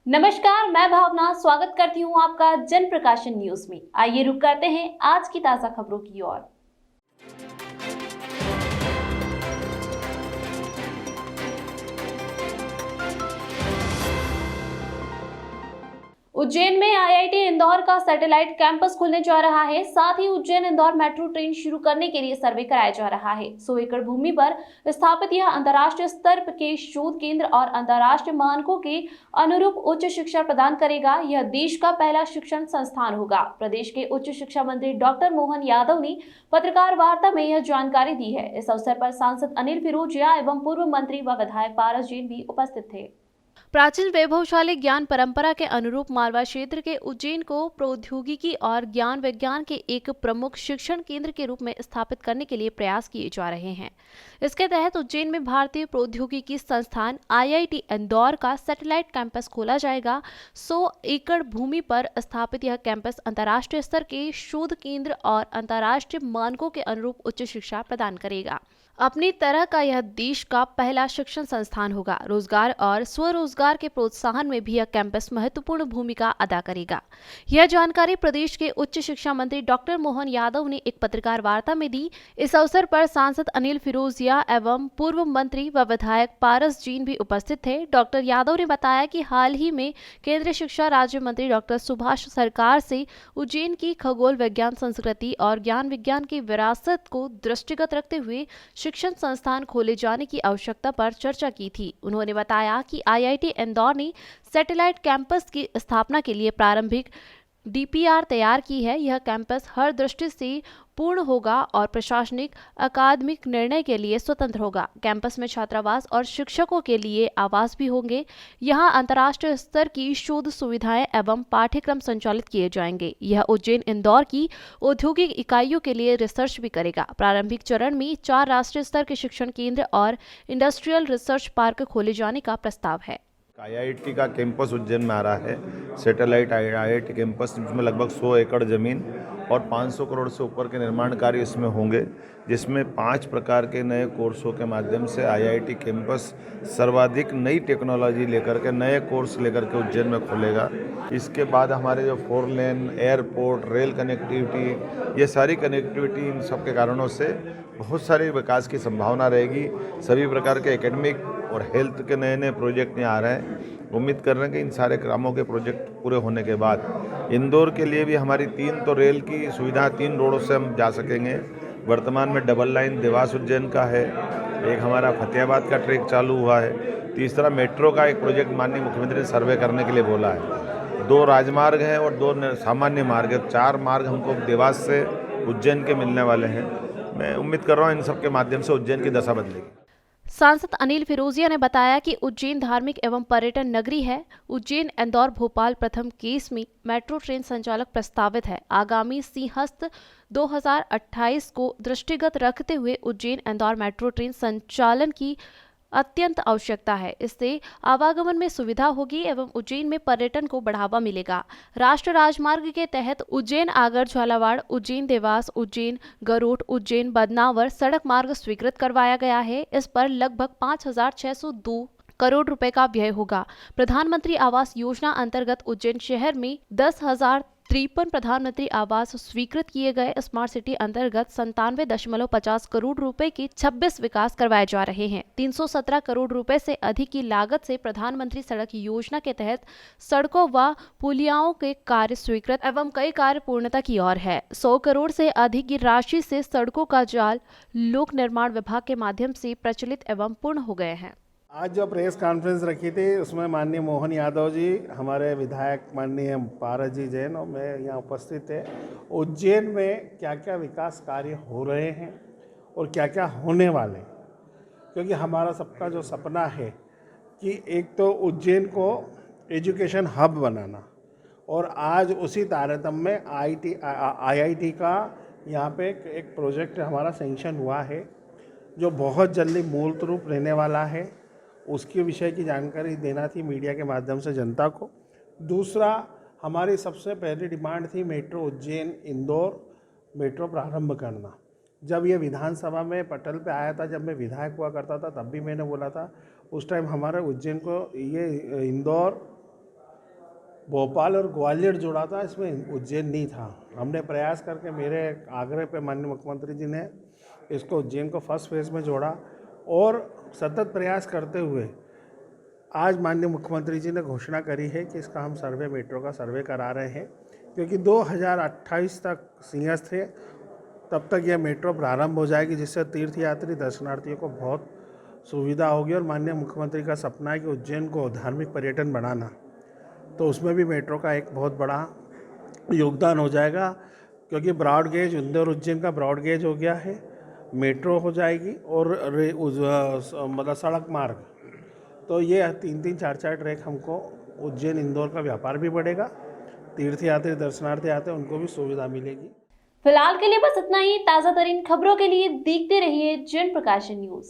नमस्कार, मैं भावना स्वागत करती हूँ आपका जन प्रकाशन न्यूज में। आइए रुक करते हैं आज की ताजा खबरों की ओर। उज्जैन में आईआईटी इंदौर का सैटेलाइट कैंपस खुलने जा रहा है। साथ ही उज्जैन इंदौर मेट्रो ट्रेन शुरू करने के लिए सर्वे कराया जा रहा है। 100 एकड़ भूमि पर स्थापित यह अंतर्राष्ट्रीय स्तर के शोध केंद्र और अंतर्राष्ट्रीय मानकों के अनुरूप उच्च शिक्षा प्रदान करेगा। यह देश का पहला शिक्षण संस्थान होगा। प्रदेश के उच्च शिक्षा मंत्री डॉक्टर मोहन यादव ने पत्रकार वार्ता में यह जानकारी दी है। इस अवसर पर सांसद अनिल फिरोजिया एवं पूर्व मंत्री व विधायक पारस जैन भी उपस्थित थे। प्राचीन वैभवशाली ज्ञान परंपरा के अनुरूप मालवा क्षेत्र के उज्जैन को प्रौद्योगिकी और ज्ञान विज्ञान के एक प्रमुख शिक्षण केंद्र के रूप में स्थापित करने के लिए प्रयास किए जा रहे हैं। इसके तहत उज्जैन में भारतीय प्रौद्योगिकी संस्थान आईआईटी इंदौर का सैटेलाइट कैंपस खोला जाएगा। 100 एकड़ भूमि पर स्थापित यह कैंपस अंतर्राष्ट्रीय स्तर के शोध केंद्र और अंतर्राष्ट्रीय मानकों के अनुरूप उच्च शिक्षा प्रदान करेगा। अपनी तरह का यह देश का पहला शिक्षण संस्थान होगा। रोजगार और स्वरोजगार के प्रोत्साहन में भी यह कैंपस महत्वपूर्ण भूमिका अदा करेगा। यह जानकारी प्रदेश के उच्च शिक्षा मंत्री डॉक्टर मोहन यादव ने एक पत्रकार वार्ता में दी। इस अवसर पर सांसद अनिल फिरोजिया एवं पूर्व मंत्री व विधायक पारस जैन भी उपस्थित थे। डॉक्टर यादव ने बताया कि हाल ही में केंद्रीय शिक्षा राज्य मंत्री डॉक्टर सुभाष सरकार से उज्जैन की खगोल विज्ञान संस्कृति और ज्ञान विज्ञान की विरासत को दृष्टिगत रखते हुए शिक्षण संस्थान खोले जाने की आवश्यकता पर चर्चा की थी। उन्होंने बताया कि आईआईटी इंदौर ने सैटेलाइट कैंपस की स्थापना के लिए प्रारंभिक डीपीआर तैयार की है। यह कैंपस हर दृष्टि से पूर्ण होगा और प्रशासनिक अकादमिक निर्णय के लिए स्वतंत्र होगा। कैंपस में छात्रावास और शिक्षकों के लिए आवास भी होंगे। यहां अंतर्राष्ट्रीय स्तर की शोध सुविधाएं एवं पाठ्यक्रम संचालित किए जाएंगे। यह उज्जैन इंदौर की औद्योगिक इकाइयों के लिए रिसर्च भी करेगा। प्रारंभिक चरण में 4 राष्ट्रीय स्तर के शिक्षण केंद्र और इंडस्ट्रियल रिसर्च पार्क खोले जाने का प्रस्ताव है। आईआईटी का कैंपस उज्जैन में आ रहा है। सैटेलाइट आईआईटी कैंपस, जिसमें लगभग 100 एकड़ ज़मीन और 500 करोड़ से ऊपर के निर्माण कार्य इसमें होंगे, जिसमें 5 प्रकार के नए कोर्सों के माध्यम से आईआईटी कैंपस सर्वाधिक नई टेक्नोलॉजी लेकर के, नए कोर्स लेकर के उज्जैन में खुलेगा। इसके बाद हमारे जो 4 लेन, एयरपोर्ट, रेल कनेक्टिविटी, ये सारी कनेक्टिविटी, इन सब के कारणों से बहुत सारे विकास की संभावना रहेगी। सभी प्रकार के एकेडमिक और हेल्थ के नए नए प्रोजेक्ट यहाँ आ रहे हैं। उम्मीद कर रहे हैं कि इन सारे कामों के प्रोजेक्ट पूरे होने के बाद इंदौर के लिए भी हमारी 3 तो रेल की सुविधा, 3 रोडों से हम जा सकेंगे। वर्तमान में डबल लाइन देवास उज्जैन का है, एक हमारा फतेहाबाद का ट्रैक चालू हुआ है, तीसरा मेट्रो का एक प्रोजेक्ट माननीय मुख्यमंत्री ने सर्वे करने के लिए बोला है। 2 राजमार्ग हैं और 2 सामान्य मार्ग है। 4 मार्ग हमको देवास से उज्जैन के मिलने वाले हैं। मैं उम्मीद कर रहा हूँ इन सब के माध्यम से उज्जैन की दशा बदलेगी। सांसद अनिल फिरोजिया ने बताया कि उज्जैन धार्मिक एवं पर्यटन नगरी है। उज्जैन इंदौर भोपाल प्रथम केस में मेट्रो ट्रेन संचालक प्रस्तावित है। आगामी सिंहस्थ 2028 को दृष्टिगत रखते हुए उज्जैन इंदौर मेट्रो ट्रेन संचालन की अत्यंत आवश्यकता है। इससे आवागमन में सुविधा होगी एवं उज्जैन में पर्यटन को बढ़ावा मिलेगा। राष्ट्रीय राजमार्ग के तहत उज्जैन आगर झालावाड़, उज्जैन देवास, उज्जैन गरुड़, उज्जैन बदनावर सड़क मार्ग स्वीकृत करवाया गया है। इस पर लगभग 5,602 करोड़ रुपए का व्यय होगा। प्रधानमंत्री आवास योजना अंतर्गत उज्जैन शहर में 10,053 प्रधानमंत्री आवास स्वीकृत किए गए। स्मार्ट सिटी अंतर्गत 97.50 करोड़ रुपए के 26 विकास करवाए जा रहे हैं। 317 करोड़ रुपए से अधिक की लागत से प्रधानमंत्री सड़क योजना के तहत सड़कों व पुलियाओं के कार्य स्वीकृत एवं कई कार्य पूर्णता की ओर है। 100 करोड़ से अधिक की राशि से सड़कों का जाल लोक निर्माण विभाग के माध्यम से प्रचलित एवं पूर्ण हो गए हैं। आज जो प्रेस कॉन्फ्रेंस रखी थी उसमें माननीय मोहन यादव जी, हमारे विधायक माननीय पारस जी जैन और मैं यहाँ उपस्थित थे। उज्जैन में क्या क्या विकास कार्य हो रहे हैं और क्या क्या होने वाले, क्योंकि हमारा सबका जो सपना है कि एक तो उज्जैन को एजुकेशन हब बनाना, और आज उसी तारतम्य में आईआईटी का यहाँ पे एक प्रोजेक्ट हमारा सेंक्शन हुआ है जो बहुत जल्दी मूर्त रूप रहने वाला है। उसके विषय की जानकारी देना थी मीडिया के माध्यम से जनता को। दूसरा, हमारी सबसे पहली डिमांड थी मेट्रो उज्जैन इंदौर मेट्रो प्रारंभ करना। जब ये विधानसभा में पटल पे आया था, जब मैं विधायक हुआ करता था, तब भी मैंने बोला था। उस टाइम हमारे उज्जैन को ये इंदौर भोपाल और ग्वालियर जुड़ा था, इसमें उज्जैन नहीं था। हमने प्रयास करके मेरे आग्रह पे माननीय मुख्यमंत्री जी ने इसको उज्जैन को फर्स्ट फेज में जोड़ा और सतत प्रयास करते हुए आज माननीय मुख्यमंत्री जी ने घोषणा करी है कि इसका हम सर्वे मेट्रो का सर्वे करा रहे हैं, क्योंकि 2028 तक सिंहस्थ थे, तब तक यह मेट्रो प्रारंभ हो जाएगी, जिससे तीर्थयात्री दर्शनार्थियों को बहुत सुविधा होगी। और माननीय मुख्यमंत्री का सपना है कि उज्जैन को धार्मिक पर्यटन बनाना, तो उसमें भी मेट्रो का एक बहुत बड़ा योगदान हो जाएगा, क्योंकि ब्रॉड गेज इंदौर उज्जैन का ब्रॉड गेज हो गया है, मेट्रो हो जाएगी और मतलब सड़क मार्ग, तो ये 3-3, 4-4 ट्रैक हमको उज्जैन इंदौर का व्यापार भी बढ़ेगा, तीर्थयात्री दर्शनार्थी आते हैं उनको भी सुविधा मिलेगी। फिलहाल के लिए बस इतना ही। ताज़ा तरीन खबरों के लिए देखते रहिए जन प्रकाशन न्यूज।